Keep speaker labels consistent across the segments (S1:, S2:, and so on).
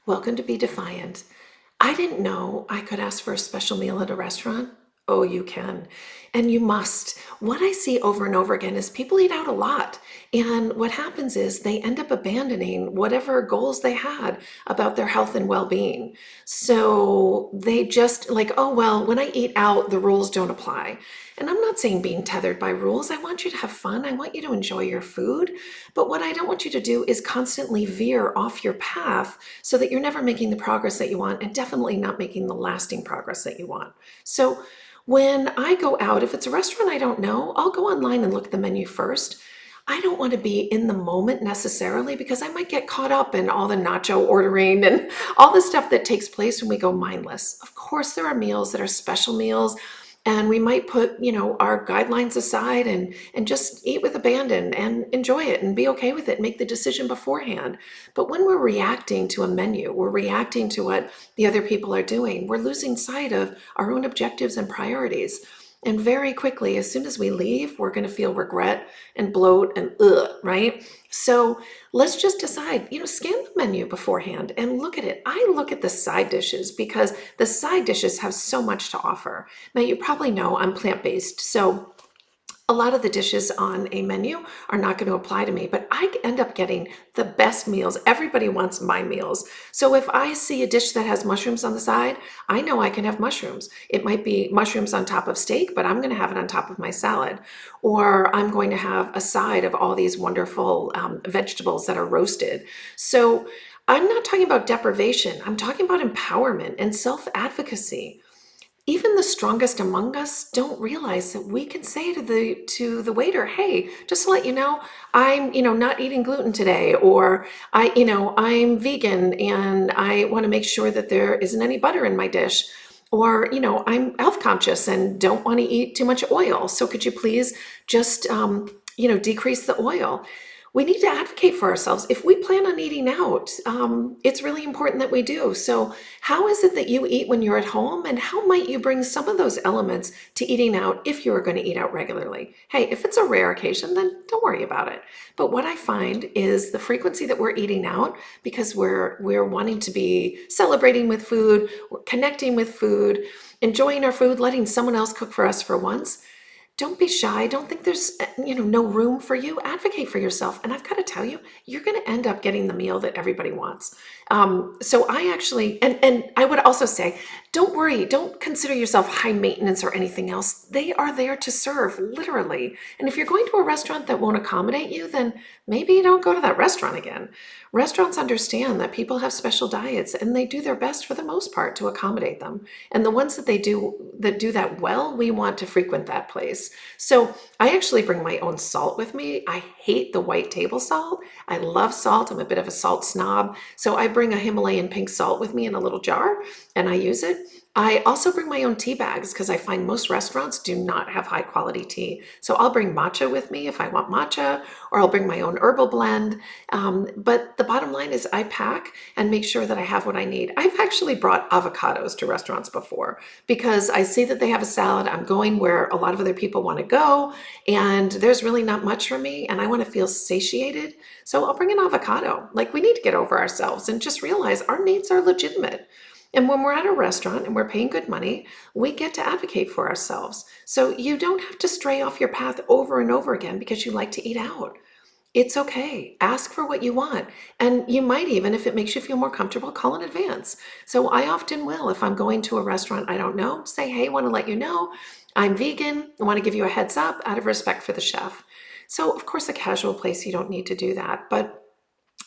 S1: Welcome to Be Defiant. I didn't know I could ask for a special meal at a restaurant. Oh, you can. And you must. What I see over and over again is people eat out a lot. And what happens is they end up abandoning whatever goals they had about their health and well being. So they just like, oh, well, when I eat out, the rules don't apply. And I'm not saying being tethered by rules. I want you to have fun. I want you to enjoy your food. But what I don't want you to do is constantly veer off your path so that you're never making the progress that you want and definitely not making the lasting progress that you want. So when I go out, if it's a restaurant I don't know, I'll go online and look at the menu first. I don't want to be in the moment necessarily because I might get caught up in all the nacho ordering and all the stuff that takes place when we go mindless. Of course, there are meals that are special meals, and we might put, our guidelines aside and just eat with abandon and enjoy it and be okay with it, make the decision beforehand. But when we're reacting to a menu, we're reacting to what the other people are doing, we're losing sight of our own objectives and priorities. And very quickly, as soon as we leave, we're going to feel regret and bloat and right? So let's just decide, scan the menu beforehand and look at it. I look at the side dishes because the side dishes have so much to offer. Now, you probably know I'm plant-based, so a lot of the dishes on a menu are not going to apply to me, but I end up getting the best meals. Everybody wants my meals. So if I see a dish that has mushrooms on the side, I know I can have mushrooms. It might be mushrooms on top of steak, but I'm going to have it on top of my salad. Or I'm going to have a side of all these wonderful vegetables that are roasted. So I'm not talking about deprivation. I'm talking about empowerment and self-advocacy. Even the strongest among us don't realize that we can say to the waiter, hey, just to let you know, I'm not eating gluten today, or I'm vegan and I want to make sure that there isn't any butter in my dish, or I'm health conscious and don't want to eat too much oil, so could you please just decrease the oil. We need to advocate for ourselves. If we plan on eating out, it's really important that we do. So how is it that you eat when you're at home, and how might you bring some of those elements to eating out if you are going to eat out regularly? Hey, if it's a rare occasion, then don't worry about it. But what I find is the frequency that we're eating out, because we're wanting to be celebrating with food, we're connecting with food, enjoying our food, letting someone else cook for us for once. Don't be shy. Don't think there's, no room for you. Advocate for yourself. And I've got to tell you, you're going to end up getting the meal that everybody wants. So I actually, and I would also say, don't worry. Don't consider yourself high maintenance or anything else. They are there to serve, literally. And if you're going to a restaurant that won't accommodate you, then maybe you don't go to that restaurant again. Restaurants understand that people have special diets, and they do their best for the most part to accommodate them. And the ones that do that well, we want to frequent that place. So I actually bring my own salt with me. I hate the white table salt. I love salt. I'm a bit of a salt snob. So I bring a Himalayan pink salt with me in a little jar and I use it. I also bring my own tea bags because I find most restaurants do not have high quality tea. So I'll bring matcha with me if I want matcha, or I'll bring my own herbal blend. But the bottom line is I pack and make sure that I have what I need. I've actually brought avocados to restaurants before because I see that they have a salad. I'm going where a lot of other people want to go, and there's really not much for me, and I want to feel satiated. So I'll bring an avocado. Like, we need to get over ourselves and just realize our needs are legitimate. And when we're at a restaurant and we're paying good money, we get to advocate for ourselves. So you don't have to stray off your path over and over again because you like to eat out. It's okay. Ask for what you want. And you might even, if it makes you feel more comfortable, call in advance. So I often will, if I'm going to a restaurant I don't know, say, hey, I want to let you know I'm vegan. I want to give you a heads up out of respect for the chef. So of course, a casual place, you don't need to do that. But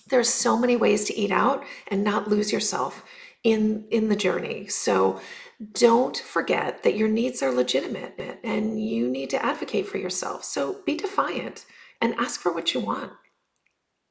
S1: there's so many ways to eat out and not lose yourself in the journey. So don't forget that your needs are legitimate and you need to advocate for yourself. So be defiant and ask for what you want.